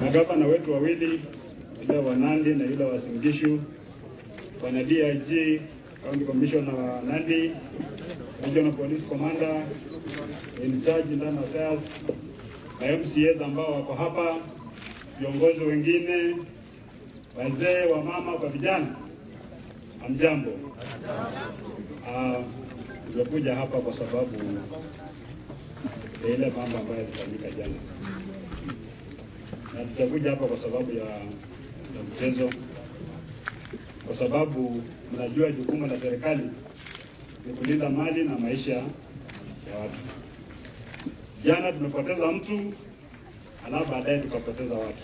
Magavana wetu wawili, yule wa Nandi na yule wa Uasin Gishu, Bwana DIG, County Commissioner wa Nandi, Regional Police Commander, in charge Internal Affairs, na MCAs ambao wako hapa, viongozi wengine, wazee wa mama kwa vijana, amjambo. Nimekuja hapa kwa sababu ya ile mambo ambayo yalifanyika jana. Na tutakuja hapa kwa sababu ya mchezo, kwa sababu mnajua jukumu la serikali ni kulinda mali na maisha ya watu. Jana tumepoteza mtu, alafu baadaye tukapoteza watu.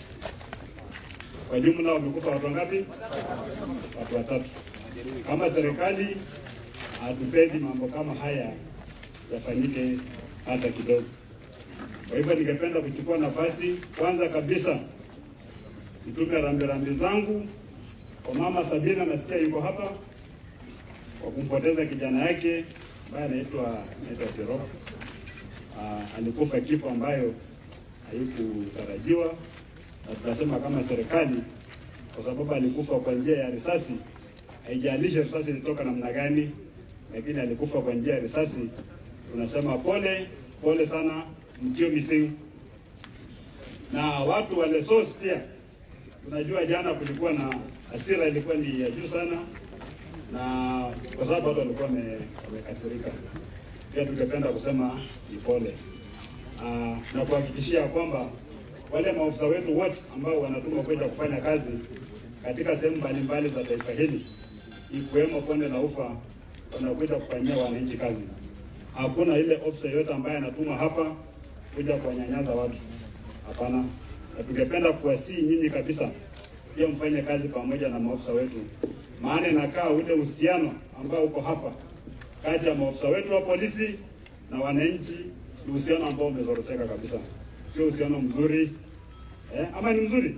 Kwa jumla wamekufa watu ngapi? Watu 3. Kama serikali hatupendi mambo kama haya yafanyike hata kidogo. Kwa hivyo ningependa kuchukua nafasi kwanza kabisa nitume rambirambi zangu kwa mama Sabina, nasikia yuko hapa, kwa kumpoteza kijana yake ambaye anaitwa Tirop. Alikufa kifo ambayo haikutarajiwa, na tunasema kama serikali, kwa sababu alikufa kwa njia ya risasi, haijalishi risasi ilitoka namna gani, lakini alikufa kwa njia ya risasi. Tunasema pole sana mkio missing. Na watu wa Lesos pia, tunajua jana kulikuwa na hasira, ilikuwa ni ya juu sana, na kwa sababu watu walikuwa wamekasirika. Pia tungependa kusema ni pole, na kuhakikishia kwamba wale maofisa wetu wote ambao wanatumwa kwenda kufanya kazi katika sehemu mbalimbali za taifa hili, ikiwemo Bonde la Ufa, wanakuja kufanyia wananchi kazi. Hakuna ile ofisa yote ambaye anatumwa hapa kuja kuwanyanyaza watu. Hapana. Na tungependa kuwasihi nyinyi kabisa pia mfanye kazi pamoja na maofisa wetu. Maana inakaa ule uhusiano ambao uko hapa kati ya maofisa wetu wa polisi na wananchi, ni uhusiano ambao umezoroteka kabisa. Sio uhusiano mzuri. Ama ni mzuri?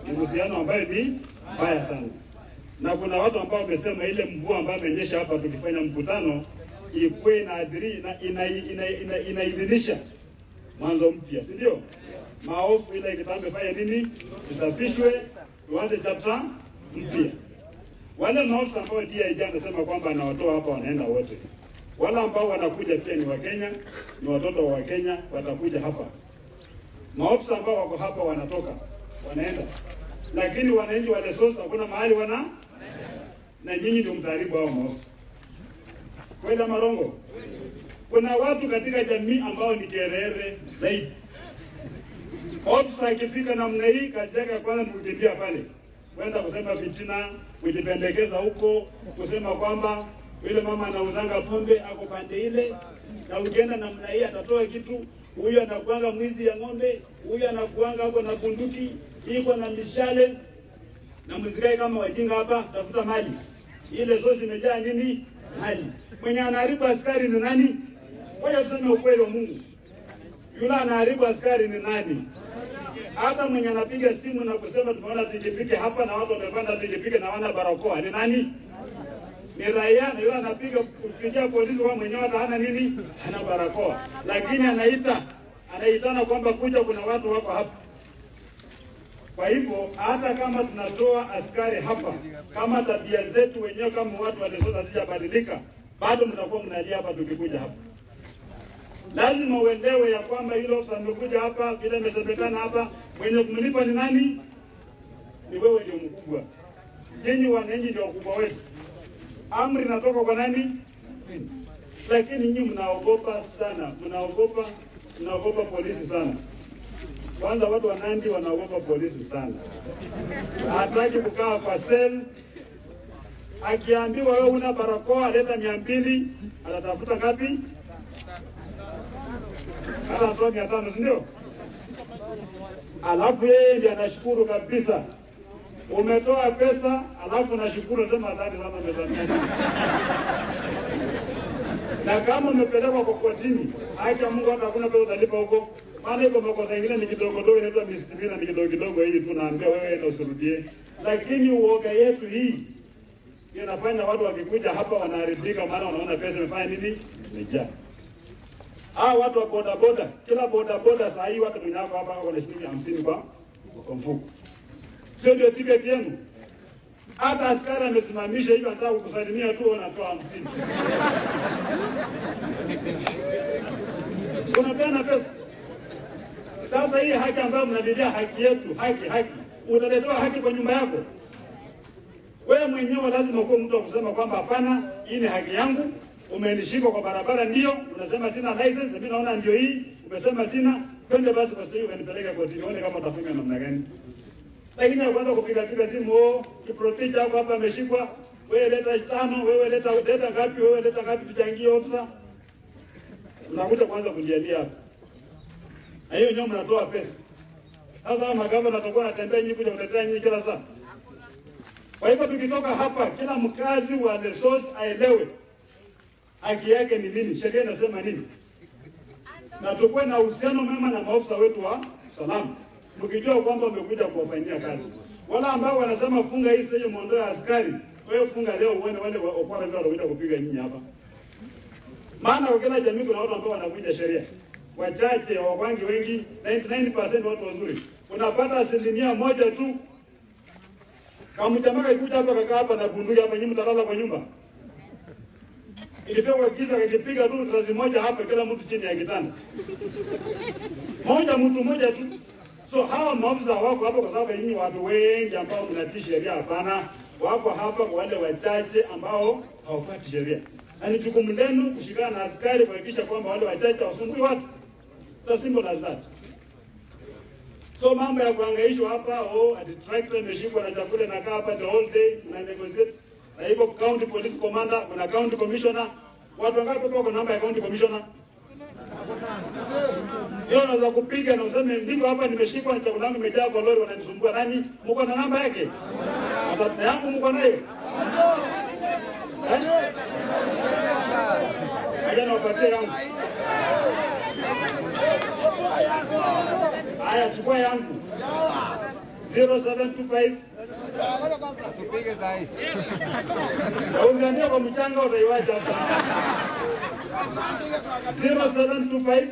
Ni uhusiano ambao ni mbaya sana. Na kuna watu ambao wamesema ile mvua ambayo imenyesha hapa tukifanya mkutano ikuwe inaidhinisha mwanzo mpya, si ndio? Maofu ile kitambe fanya nini? Isafishwe, tuanze chapter mpya. Wale maofu ambao DIG anasema kwamba anawatoa hapa wanaenda wote. Wale ambao wanakuja pia ni Wakenya, ni watoto wa Wakenya, watakuja hapa. Maofu ambao wako hapa wanatoka, wanaenda. Lakini wananchi wa Lesos hakuna mahali na nyinyi ndio mtaharibu hao maofu. Kwenda Marongo. Kuna watu katika jamii ambao ni kerere zaidi. Ofisa akifika namna hii, kazi yake kwanza ni kukimbia pale, kwenda kusema fitina, kujipendekeza huko, kusema kwamba yule mama anauzanga pombe ako pande ile, na ukienda namna hii atatoa kitu. Huyu anakuanga mwizi ya ng'ombe, huyu anakuanga hapo na bunduki iko na mishale, na mzigai kama wajinga hapa tafuta mali. Ile zote imejaa nini? Mali. Mwenye anaharibu askari ni nani? Wewe useme ukweli wa Mungu. Yule anaharibu askari ni nani? Hata mwenye anapiga simu na kusema tumeona pikipiki hapa na watu wamepanda pikipiki na wana barakoa ni nani? Ni raia. Na yule anapiga kupigia polisi kwa mwenyewe hana nini? Hana barakoa. Lakini anaitana kwamba kuja kuna watu wako hapa. Kwa hivyo hata kama tunatoa askari hapa, kama tabia zetu wenyewe kama watu walesoza hazijabadilika, bado mtakuwa mnalia hapa tukikuja hapa. Lazima uelewe ya kwamba yule ofisa amekuja hapa bila imesemekana hapa, mwenye kumlipa ni nani? Ni wewe ndio mkubwa. Nyinyi wananchi ndio wakubwa wetu. Amri inatoka kwa nani? Lakini nyinyi mnaogopa sana, mnaogopa polisi sana. Kwanza watu wa Nandi wanaogopa polisi sana. Hataki kukaa kwa cell. Akiambiwa wewe una barakoa leta 200, atatafuta ngapi? Hata 500, ndio? Alafu yeye ndiye anashukuru kabisa. Umetoa pesa, alafu nashukuru sema asante sana umesaidia. Na kama umepelekwa kwa kotini, acha Mungu hata hakuna pesa utalipa huko. Maana iko makosa mengine ni kidogo inaitwa misdemeanor, ni kidogo hii tunaambia wewe ndio usirudie. Lakini uoga yetu hii inafanya watu wakikuja hapa wanaharibika, maana wanaona pesa imefanya nini? Imejaa. watu wa boda boda, kila boda boda saa hii watu mwenye hapa wako na shilingi 50 kwa mfuko. Sio ndio tiketi yenu? Hata askari amesimamisha hivi anataka kukusalimia tu unatoa 50. Unapeana pesa. Sasa hii haki ambayo mnadidia haki yetu, haki. Utaletewa haki kwa nyumba yako. Wewe mwenyewe lazima uwe mtu wa kusema kwamba hapana, hii ni haki yangu. Umenishika kwa barabara ndio, unasema sina license, mimi naona ndio hii, umesema sina, twende basi kwa sasa unanipeleka kotini, nione kama utafanya namna gani. Lakini kwanza kupiga simu, kiprotect yako hapa ameshikwa, wewe leta 5, wewe leta ngapi, wewe leta ngapi tuchangie ofisa. Unakuja kwanza kujialia hapa. Na hiyo nyinyi mnatoa pesa. Sasa magavana watakuwa wanatembea nyinyi kuja kutetea nyinyi kila saa. Kwa hivyo tukitoka hapa, kila mkazi wa the source aelewe haki yake ni nini, sheria inasema nini, na tukue na uhusiano mema na maofisa wetu wa usalama, tukijua kwamba wamekuja kuwafanyia kazi. Wala ambao wanasema funga hii sio muondoe askari, wewe funga leo uone wale wakora ndio wanakuja kupiga nyinyi hapa. Maana kwa kila jamii kuna watu ambao wanavunja sheria, wachache hawakwangi wengi, 99% watu wazuri. Unapata 1% tu. Kama mjamaa ikuja hapa kakaa hapa na bunduki hapa, nyinyi mtalala kwa nyumba. Ilipewa giza ikipiga tu kazi moja hapa, kila mtu chini ya kitanda. Mtu mmoja tu. So hawa maafisa wako hapa kwa sababu nyinyi watu wengi ambao mnatii sheria hapana, wako hapa kwa wale wachache ambao hawafuati sheria. Na ni jukumu lenu kushikana na askari kuhakikisha kwamba wale wachache wasumbui watu. So simple as that. So mambo ya kuhangaishwa hapa, ati tractor imeshikwa na chakula na kaa hapa the whole day na negotiate. Na hivyo county police commander, kuna county commissioner. Watu wangapi wako namba ya county commissioner? Yeye anaweza kupiga na useme ndiko hapa nimeshikwa na chakula yangu imejaa kwa lori wananisumbua. Nani? Mko na namba yake? Hata yangu mko nayo? Ajana wapatie yangu. Haya, chukua yangu. 0725 tupige sahi. Ukiandia kwa mchanga utaiwacha hapa. 0725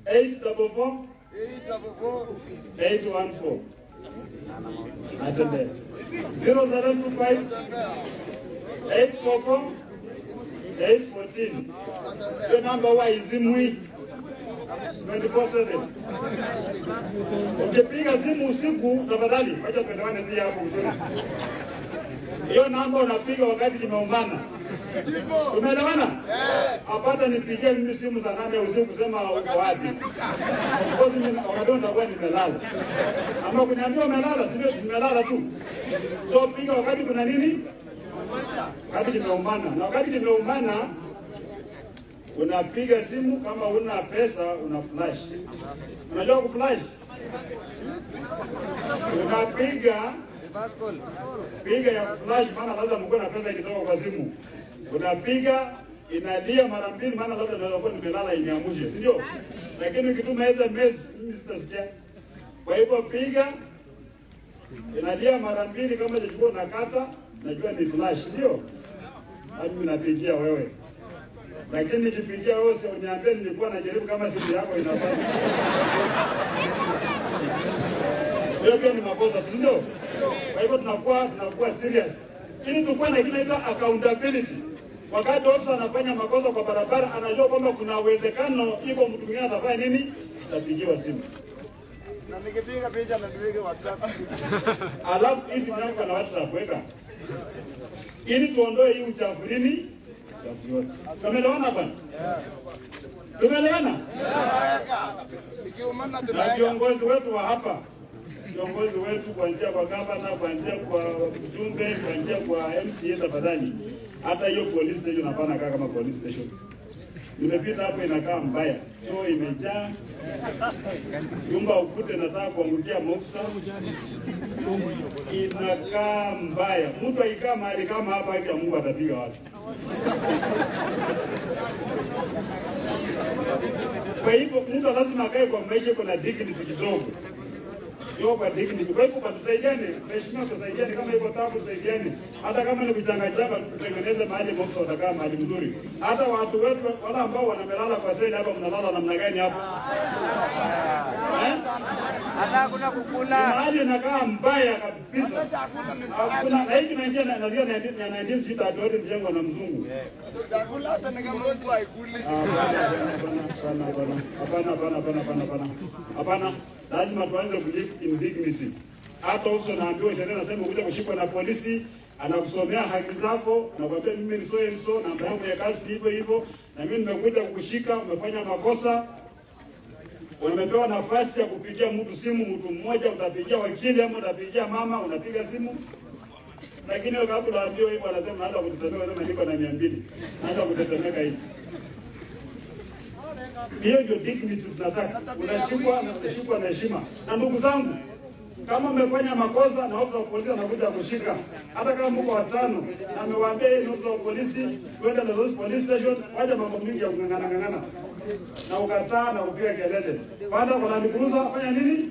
844 814. Atende. 0725 844 814. Hiyo namba huwa izimwi 24/7. Ukipiga simu usiku tafadhali acha tuelewane pia hapo vizuri. Hiyo namba unapiga wakati kimeumana. Umeelewana? Apata nipigie mimi simu za 8 usiku kusema uko wapi. Kwa sababu mimi wakadonda kwa nimelala. Ama kuniambia umelala, sio nimelala tu. So piga wakati kuna nini? Wakati kimeumana. Na wakati kimeumana unapiga simu, kama una pesa una flash. Unajua ku flash? Unapiga ya flash, maana lazima mko na pesa kidogo kwa simu. Unapiga inalia mara mbili, maana labda unaweza kuwa nimelala imeamsha, si ndio? Lakini ukituma SMS mimi sitasikia. Kwa hivyo piga inalia mara mbili, kama jichukua nakata, najua ni flash, ndio? Mimi napigia wewe. Lakini nikipigia wewe sio uniambie nilikuwa najaribu kama simu yako inafanya. Hiyo pia ni makosa, ndio? Kwa hivyo tunakuwa serious. Ili tukue na kile accountability. Wakati ofisa anafanya makosa kwa barabara, anajua kwamba kuna uwezekano iko mtu mwingine atafanya nini? Atapigiwa simu. Na nikipiga picha na niweke WhatsApp. Alafu hizi namba na WhatsApp weka. Ili tuondoe hii uchafu nini? Tumeelewana bwana? Tumeelewana? Na viongozi wetu wa hapa, viongozi wetu kuanzia kwa gavana, kuanzia kwa mjumbe, kuanzia kwa MCA, tafadhali. Hata hiyo police station hapana kama police station. Nimepita hapo inakaa mbaya. Choo imejaa. Nyumba ukute nataka kuangukia maofisa. Inakaa mbaya. Mtu akikaa mahali kama hapa haki ya Mungu atapiga watu. Kwa hivyo mtu lazima akae kwa maisha kuna dignity kidogo. Yo kwa dignity. Kwa hivyo tusaidiane, heshima tusaidiane, kama hivyo tabu tusaidiane. Hata kama ni kuchangachanga tutengeneze mahali mofo watakaa mahali mzuri. Hata watu wetu wala ambao wanamelala kwa seli hapa mnalala namna gani hapa? Hata kuna kukula. Mahali inakaa mbaya kabisa. Kuna laiki na njia na ndio 19 feet atoe mjengo na mzungu. Chakula hata ni kama mtu haikuli. Hapana. Lazima tuanze kulive in dignity. Hata uso naambiwa sheria nasema kuja kushikwa na polisi, anakusomea haki zako, nakwambia mimi ni so and so, namba yangu ya kazi hivyo hivyo, na mimi nimekuja kukushika, umefanya makosa. Umepewa nafasi ya kupigia mtu simu, mtu mmoja, utapigia wakili ama utapigia mama, unapiga simu. Lakini kabla unaambiwa hivyo anasema hata kutetemeka, kama niko na 200. Hata kutetemeka hivi. Hiyo ndio dignity tunataka. Unashikwa na heshima. Na ndugu zangu, kama umefanya makosa na ofisa wa polisi anakuja kushika, hata kama mko watano, na amewaambia yeye ofisa wa polisi kwenda na police station, wacha mambo mingi ya kungangana. Na ukataa na kupiga kelele. Baada ya kunikuruza fanya nini?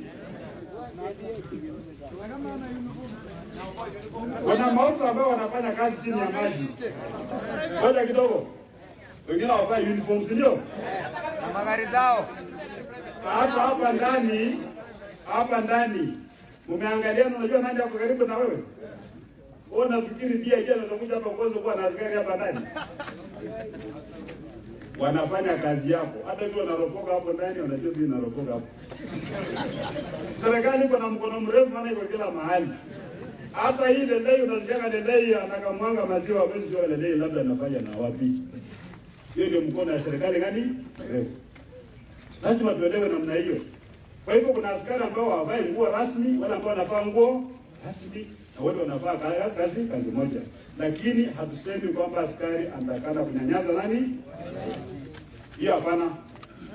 Wana maofisa ambao wanafanya kazi chini ya maji. Ngoja kidogo. Wengine hawavai uniform, ndio? Na magari zao. Hapa ndani. Umeangalia unajua nani hapo karibu na wewe? Wewe unafikiri pia je unakuja hapa kwanza kuwa na askari hapa ndani? Wanafanya kazi yako. Hata tu wanaropoka hapo ndani, wanajua mimi naropoka hapo. Serikali iko na mkono mrefu sana iko kila mahali. Hata hii lelei unasikia lelei anakamwanga maziwa hawezi jua lelei labda anafanya na wapi. Hiyo ndio mkono wa serikali gani? Mrefu. Lazima tuelewe namna hiyo. Kwa hivyo kuna askari ambao hawavai nguo rasmi, wala ambao wanavaa nguo rasmi, na wote wanavaa kazi moja. Lakini hatusemi kwamba askari anatakana kunyanyasa nani? Hiyo hapana.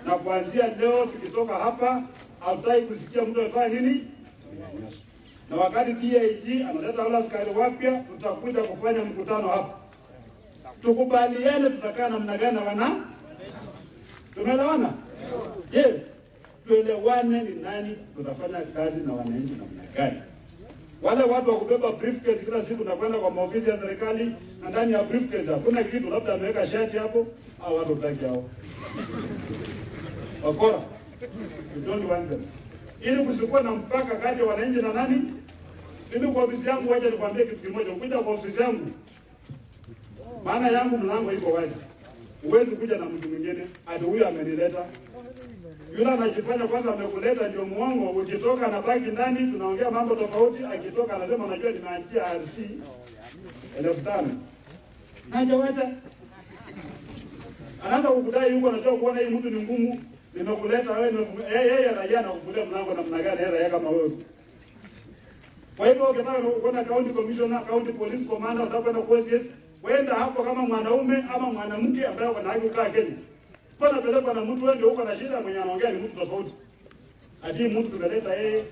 Na kuanzia leo tukitoka hapa, hatutaki kusikia mtu afanye nini? Na wakati DIG analeta wale askari wapya, tutakuja kufanya mkutano hapa. Tukubaliane tutakaa namna gani wana? Tumeelewana? Yes. Tuelewane ni nani tutafanya kazi na wananchi namna gani. Wale watu wa kubeba briefcase kila siku na kwenda kwa maofisi ya serikali na ndani ya briefcase hakuna kitu, labda ameweka shati hapo au watu taki hao. Wakora. You don't want them. Ili kusikuwa na mpaka kati ya wananchi na nani? Mimi kwa ofisi yangu wacha nikwambie kitu kimoja, ukija kwa ofisi yangu maana yangu mlango iko wazi. Huwezi kuja na mtu mwingine, hadi huyu amenileta. Yule anajifanya kwanza amekuleta ndio muongo, ukitoka na baki ndani tunaongea mambo tofauti, akitoka anasema unajua nimeanzia RC 1500. Haja wacha. Anaanza kukudai huko anataka kuona hii mtu ni ngumu, nimekuleta wewe yeye raia na kufungia mlango namna gani raia kama wewe. Kwa hivyo ukitaka kuona county commissioner, county police commander, utakwenda kwa OCS, wenda hapo kama mwanaume ama mwanamke ambaye uko na haki kukaa Kenya. Kwa napelekwa na mtu wewe ndio uko na shida mwenye anaongea ni mtu tofauti. Hadi mtu tumeleta yeye,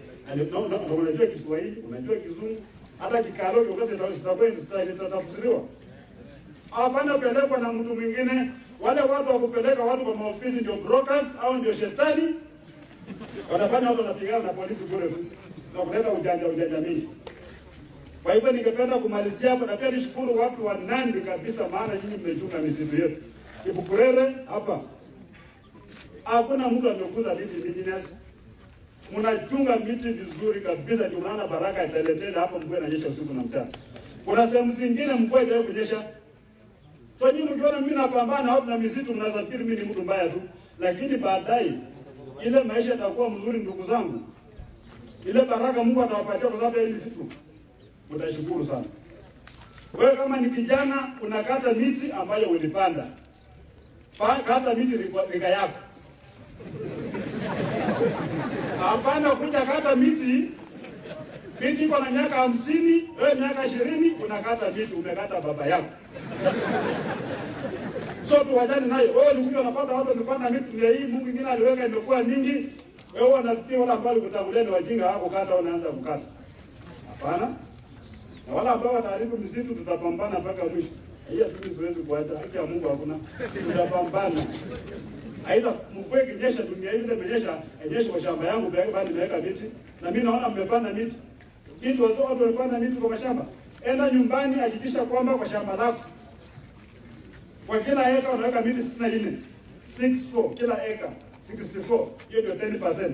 unajua Kiswahili, unajua Kizungu, hata Kikalo ukose tutatafsiriwa. Hapana pelekwa na mtu mwingine, wale watu wa kupeleka watu kwa maofisi ndio brokers au ndio shetani. Wanafanya watu wanapigana na polisi bure tu. Na kuleta ujanja mingi. Kwa hivyo ningependa kumalizia hapa na pia nishukuru watu wa Nandi kabisa maana nyinyi mmechunga misitu yetu. Kibukurere hapa. Hakuna mtu amekuza miti indigenous. Mnachunga miti vizuri kabisa ndio unaona baraka iteletele hapa mvua inanyesha usiku na mchana. Kuna sehemu zingine mvua ile kunyesha. So nyinyi mkiona mimi napambana hapo na misitu mnazafikiri mimi ni mtu mbaya tu. Lakini baadaye ile maisha yatakuwa mzuri ndugu zangu. Ile baraka Mungu atawapatia kwa sababu ya hili misitu. Mtashukuru sana. Wewe kama ni kijana unakata miti ambayo ulipanda. Kata miti rika yako. Hapana kuja kata miti iko na miaka 50, wewe miaka 20 unakata miti umekata baba yako. So tuwajane nayo. Wewe ulikuja unapata watu wamepanda miti ya hii Mungu mwingine aliweka imekuwa mingi. Wewe unafikiri wala ambao kutangulia ni wajinga wako kata unaanza kukata. Hapana. Na wala ambao wataharibu misitu tutapambana mpaka mwisho. Hiyo mimi siwezi kuacha, haki ya Mungu hakuna. Tutapambana. Aidha mvue kinyesha dunia hii imenyesha, enyesha kwa shamba yangu bali nimeweka miti. Na mimi naona mmepanda miti. Watu wamepanda miti kwa mashamba. enda nyumbani, hakikisha kwamba kwa shamba lako kwa kila eka unaweka miti 64, 64 kila eka 64, hiyo ndio 10%.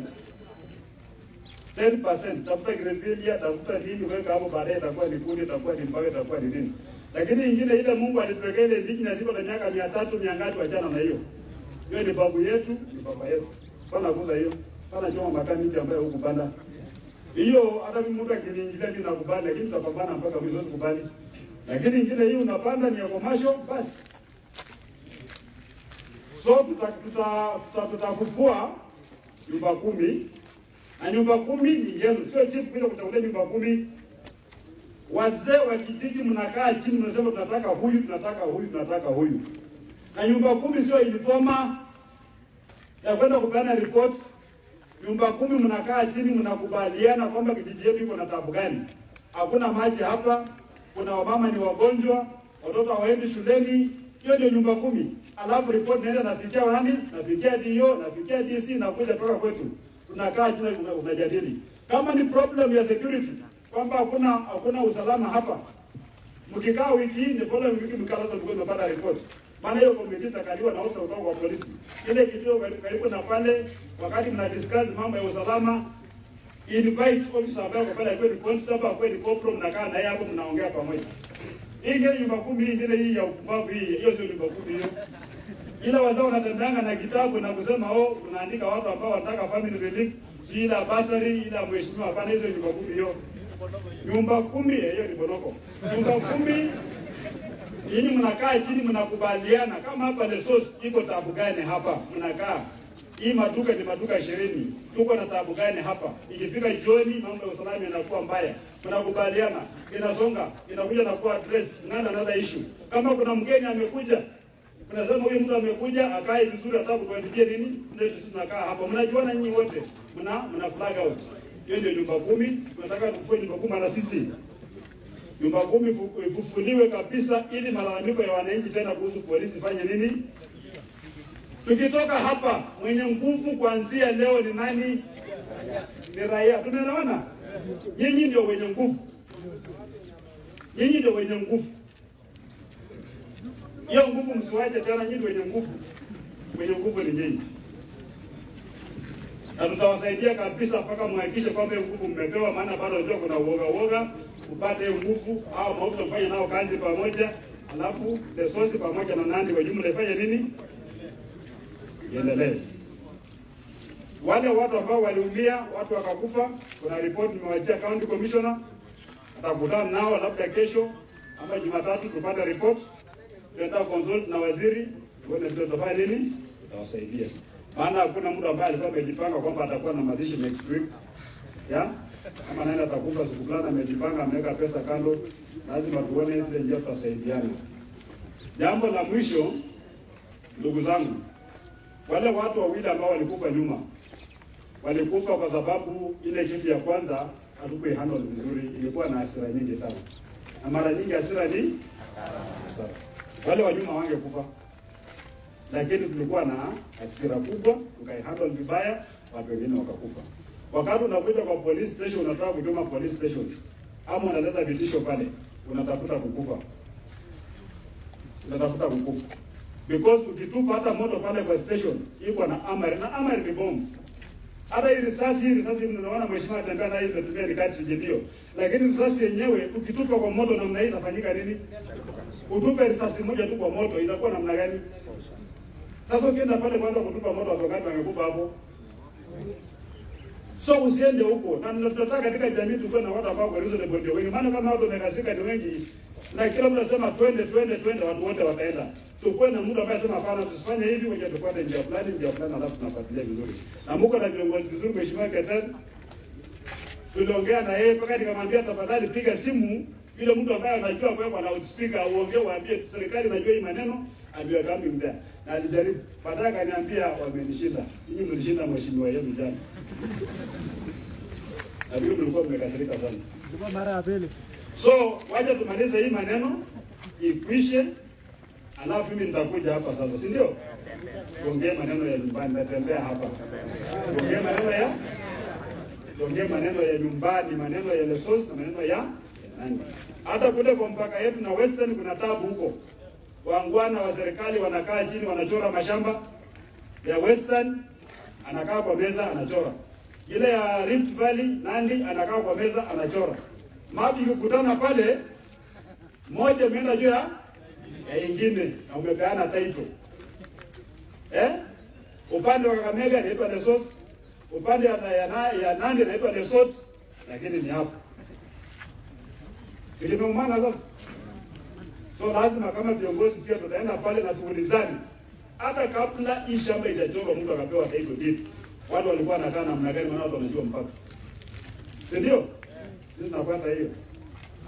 10%, tafuta greenfield, tafuta nini weka hapo, baadaye itakuwa ni kuni, itakuwa ni mbawe, itakuwa ni nini. Lakini ingine ile Mungu alituwekea ile indigenous ziko na miaka 300 miangati wachana na hiyo. Hiyo ni babu yetu, ni baba yetu. Pana kula hiyo. Pana choma makani miti ambayo hukupanda. Hiyo hata mtu akiniingilia mimi nakubali, lakini tutapambana mpaka mwisho tukubali. Lakini ingine hiyo unapanda ni ya commercial basi. So tutakufua nyumba 10. Na nyumba 10 ni yenu, sio chief kuja kutafuta nyumba 10. Wazee wa kijiji mnakaa chini mnasema tunataka huyu, tunataka huyu, tunataka huyu. Na nyumba 10 sio informa ya kwenda kupeana report. Nyumba 10 mnakaa chini mnakubaliana kwamba kijiji yetu iko na tabu gani. Hakuna maji hapa, kuna wamama ni wagonjwa, watoto hawaendi shuleni. Hiyo ndio nyumba 10. Alafu report inaenda nafikia nani? Nafikia DO, nafikia DC na kuja mpaka kwetu. Tunakaa chini unajadili. Kama ni problem ya security, kwamba hakuna usalama hapa. Mkikaa wiki hii ni following wiki mkalaza mko mmepata report. Maana hiyo committee itakaliwa na ofisa kutoka kwa polisi. Ile kituo karibu na pale wakati mna discuss mambo ya usalama, invite officer ambaye kwa pale kwa constable kwa ni corporal, mnakaa na yeye hapo mnaongea pamoja. Hii ndio nyumba 10 ingine hii ya upumbavu hii. Hiyo sio nyumba 10 hiyo. Ila wazao wanatembanga na kitabu na kusema unaandika watu ambao wanataka family relief, ila basari, ila mheshimiwa, hapana, hizo nyumba 10 hiyo. Nyumba 10 hiyo ni bonoko. Nyumba 10 yini mnakaa chini mnakubaliana kama hapa Lesos iko tabu gani hapa, mnakaa. Hii maduka ni maduka 20. Tuko na tabu gani hapa? Ikifika jioni mambo ya usalama yanakuwa mbaya. Tunakubaliana, inasonga, inakuja na kuwa address another issue. Kama kuna mgeni amekuja, unasema huyu mtu amekuja akae vizuri, ataka kutuandikia nini? Ndio sisi tunakaa hapa. Mnajiona nyinyi wote. Mna flag out. Hiyo ndio nyumba 10. Tunataka tufue nyumba 10 na sisi. Nyumba 10 ifufuliwe kabisa ili malalamiko ya wananchi tena kuhusu polisi fanye nini? Tukitoka hapa mwenye nguvu kuanzia leo ni nani? Ni raia. Tumeelewana? Nyinyi ndio wenye nguvu. Nyinyi ndio wenye nguvu. Hiyo nguvu msiwache tena, nyinyi ndio wenye nguvu. Wenye nguvu ni nyinyi. Na tutawasaidia kabisa mpaka muhakikishe kwamba nguvu mmepewa, maana bado unajua kuna uoga upate nguvu au mafuta kufanya nao kazi pamoja, alafu Lesos pamoja na Nandi kwa jumla ifanye nini? Iendelee. Wale watu ambao waliumia, watu wakakufa, kuna report nimewachia county commissioner, atakutana nao labda kesho ama Jumatatu tupate report. Tutaenda consult na waziri, tuone tutafanya nini? Tutawasaidia. Maana hakuna mtu ambaye alikuwa amejipanga kwamba atakuwa na mazishi next week. Ya? Kama naenda atakufa siku fulani amejipanga ameweka pesa kando, lazima tuone ile njia tutasaidiana. Jambo la mwisho, ndugu zangu, wale watu wawili ambao walikufa nyuma, walikufa kwa sababu ile kitu ya kwanza hatukuihandle vizuri, ilikuwa na hasira nyingi sana. Na mara nyingi hasira ni hasara. Wale wa nyuma wangekufa. Lakini tulikuwa na hasira kubwa, tukaihandle vibaya, watu wengine wakakufa. Wakati unakuja kwa police station, unataka kujuma police station, ama unaleta vitisho pale, unatafuta kukufa. Unatafuta kukufa. Because ukitupa hata moto pale kwa station, iko na amari, na amari ni bomu. Hata hii risasi mnaona mheshimiwa atembea na hii tunatumia nikati ndio. Lakini risasi yenyewe ukitupa kwa moto namna hii itafanyika nini? Utupe risasi moja tu kwa moto itakuwa namna gani? Sasa ukienda pale kwanza kutupa moto watokati wangekufa hapo. So usiende huko. Na tunataka katika jamii tuwe na watu ambao reasonable ndio wengi. Maana kama watu wamekasirika ni wengi na kila mtu anasema twende watu wote wataenda. Tukuwe na mtu ambaye anasema hapana tusifanye hivi, ngoja tufuate njia fulani alafu tunafuatilia vizuri. Na mko na viongozi vizuri, mheshimiwa Keter. Tuliongea na yeye mpaka nikamwambia tafadhali piga simu yule mtu ambaye anajua kwa loudspeaker uongee, waambie serikali najua hii maneno ambiwa kama mbaya. Na alijaribu. Baadaye akaniambia wamenishinda. Ninyi mlishinda mheshimiwa yenu jana. Na vile mlikuwa mmekasirika sana. Kwa mara ya pili. So, wacha tumalize hii maneno ikwishe. Alafu mimi nitakuja hapa sasa, si ndio? Tuongee maneno ya nyumbani, natembea hapa. Tuongee maneno ya nyumbani, maneno ya Lesos na maneno ya Nandi. Hata kule kwa mpaka yetu na Western kuna tabu huko. Wangwana wa serikali wanakaa chini wanachora mashamba ya Western, anakaa kwa meza anachora. Ile ya Rift Valley Nandi anakaa kwa meza anachora. Mapi kukutana pale, moja umeenda juu ya ingine na umepeana title. Upande wa Kakamega inaitwa Lesotho, upande ya Nandi inaitwa Lesotho, lakini ni hapo. Sikimeumana sasa. So lazima kama viongozi pia tutaenda pale na tuulizane. Hata kabla hii shamba haijachorwa mtu akapewa title deed. Watu walikuwa wanakaa namna gani, maana watu wanajua mpaka. Si ndio? Sisi tunafuata hiyo.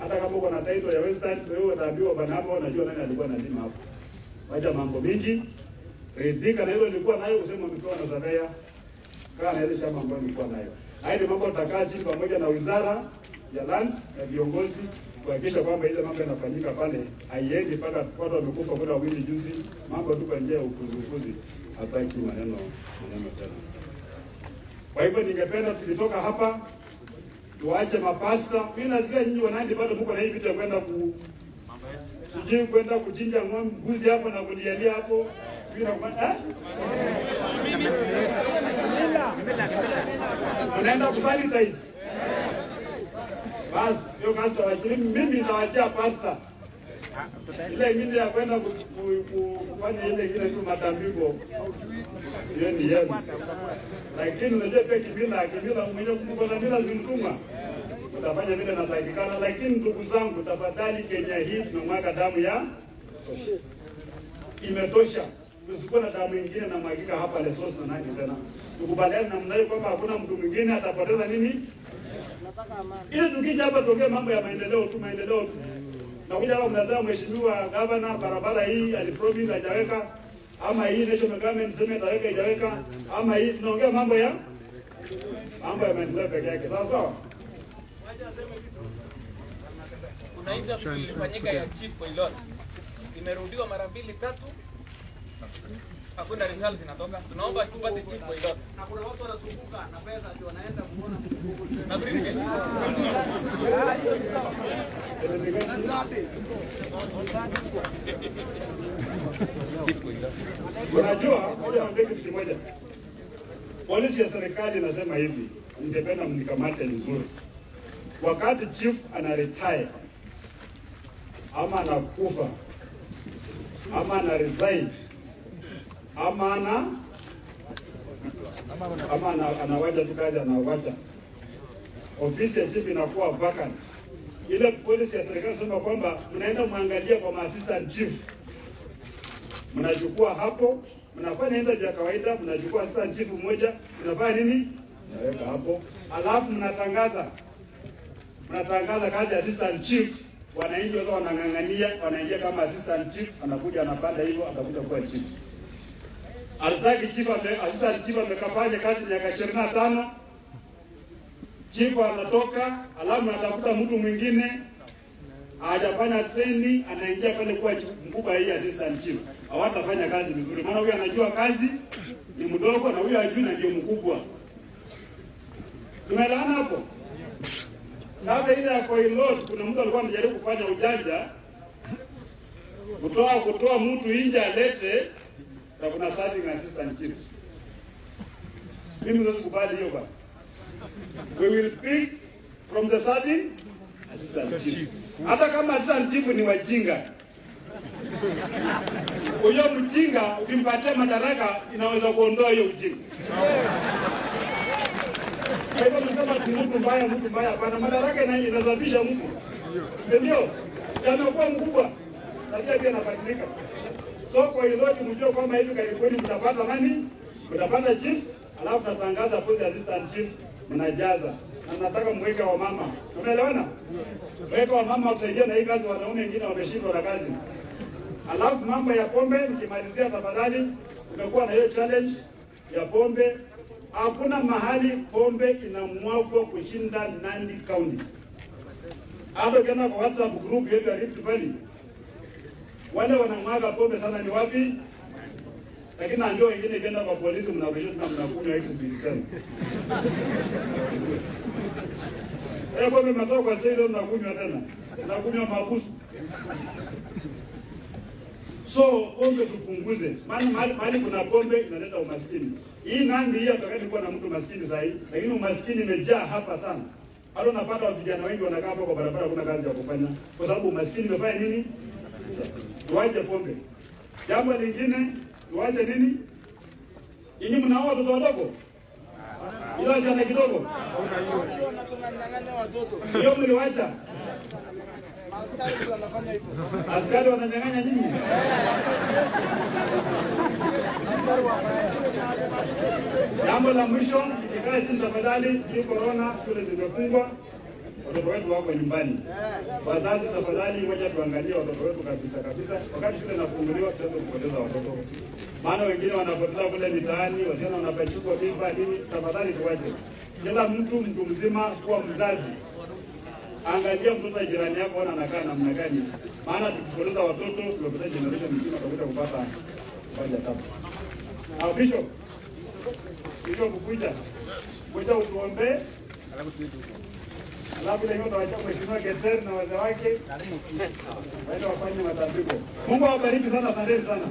Hata kama uko na title ya Western, wewe utaambiwa bana hapo unajua nani alikuwa analima hapo. Wacha mambo mingi. Ridhika na hilo nilikuwa nayo kusema mikoa na Zavea. Kaa na ile shamba ambayo nilikuwa nayo. Haya mambo tutakaa chini pamoja na Wizara ya Lands na viongozi kuhakikisha kwamba ile mambo yanafanyika pale, haiendi mpaka watu wamekufa kwa wawili juzi, mambo tu kwa njia ya ukuzi, hataki maneno tena. Kwa hivyo ningependa tukitoka hapa tuache mapasta. Mimi nasikia nyinyi wanandi bado mko na hii vitu ya kwenda sijui kwenda kuchinja ng'ombe mbuzi hapo na kulialia hapo. Unaenda kusanitize. Basi, hiyo kazi tawachili, mimi nitawachia pasta. Ile ingine ya kwenda kufanya ile ingine tu matambiko. Hiyo ni yenu. Lakini unajua pia kimila mwenye kuko mila zimtuma. Utafanya vile natakikana, lakini ndugu zangu tafadhali, Kenya hii tumemwaga damu ya imetosha. Tusikuwe na damu nyingine na mwagika hapa Lesotho na nani tena. Tukubaliane namna hiyo kwamba hakuna mtu mwingine atapoteza nini? Ile tukija hapa tuongee mambo ya maendeleo tu. Na kuja hapa mnazaa mheshimiwa governor barabara hii alipromise hajaweka, ama hii national government sema itaweka hajaweka, ama hii tunaongea mambo ya maendeleo peke yake. Sawa. Kuna interview ilifanyika ya Chief Pilot. Imerudiwa mara 2-3. Hakuna results zinatoka. Tunaomba tupate Chief Pilot. Na kuna watu wanasumbuka na pesa ndio wanaenda kuona na briefcase. Unajua, moja na kitu kimoja. Polisi ya serikali inasema hivi, ningependa mnikamate vizuri. Wakati chief ana retire ama anakufa ama ana resign ama anawacha tu kazi, anawacha ofisi ya chief inakuwa vacant. Ile polisi ya serikali inasema kwamba mnaenda muangalia kwa assistant chief, mnachukua hapo, mnafanya interview ya kawaida, mnachukua assistant chief mmoja, mnafanya nini? Naweka hapo, alafu mnatangaza kazi ya assistant chief. Wananchi wao wanang'ang'ania, wanaingia kama assistant chief, anakuja anapanda hivyo, atakuja kuwa chief. Assistant chief amekafanya kazi miaka 25, chief anatoka, alafu anatafuta mtu mwingine hajafanya training, anaingia pale kuwa mkubwa hii assistant chief. Hawatafanya kazi vizuri, maana huyu anajua kazi ni mdogo na huyu hajui na ndio mkubwa. Tumeelewana hapo? Sasa ile ya Pilot, kuna mtu alikuwa anajaribu kufanya ujanja kutoa mtu nje alete, na kuna serving assistant chief. Mimi ndio sikubali hiyo bwana. We will pick from the serving assistant chief. Hata kama assistant chief ni wajinga. Huyo mjinga ukimpatia madaraka inaweza kuondoa hiyo ujinga. Kwa hivyo msema mtu mbaya hapana, madaraka inazabisha mtu. Ndio? Anakuwa mkubwa. Tabia pia inabadilika. So kwa hilo mjue kwamba hivi karibuni mtapata nani? Mtapata chief, alafu tunatangaza post assistant chief, mnajaza. Na nataka mweke wa mama. Tumeelewana? Weka wa mama kusaidia na hii kazi, wanaume wengine wameshindwa na kazi. Alafu mambo ya pombe nikimalizia tafadhali, tumekuwa na hiyo challenge ya pombe. Hakuna mahali pombe inamwagwa kushinda Nandi County. Hapo kana kwa WhatsApp group yetu ya Rift Valley, wale wanamwaga pombe sana ni wapi? Lakini ndio wengine kenda kwa polisi, mnakuja na mnakunywa exhibit. Pombe matoka kwa sasa leo nakunywa tena. Nakunywa mabusu. So pombe tupunguze. Maana mahali kuna pombe inaleta umaskini. Hii Nandi hii atakani kuwa na mtu maskini sahi, lakini umaskini imejaa hapa sana. Hata unapata vijana wengi wanakaa hapo kwa barabara kuna kazi ya kufanya kwa sababu umaskini imefanya nini? Tuache pombe. Jambo lingine tuache nini? Nyinyi mnao watoto wadogo? Ila jana kidogo. Tunanyang'anya watoto. Hiyo mliwacha? Askari wanafanya hivyo. Askari wananyang'anya nyinyi? Jambo la mwisho, ikae chini tafadhali, hii corona shule zimefungwa. Watoto wetu wako nyumbani. Wazazi tafadhali, ngoja tuangalie watoto wetu kabisa. Wakati shule inafunguliwa tuanze kupoteza watoto. Maana wengine wanapotea kule mitaani, wasichana wanapachukua mimba nini, tafadhali tuwache. Kila mtu mzima kuwa mzazi. Angalia mtoto jirani yako ona anakaa namna gani. Maana tukipoteza watoto, tunapoteza generation mzima tutakuja kupata moja tabu. Au Bishop. Kuja utuombe. Alafu leo tutawachia mheshimiwa Geter na wazee wake. Waende wafanye matambiko. Mungu awabariki sana, asanteni sana.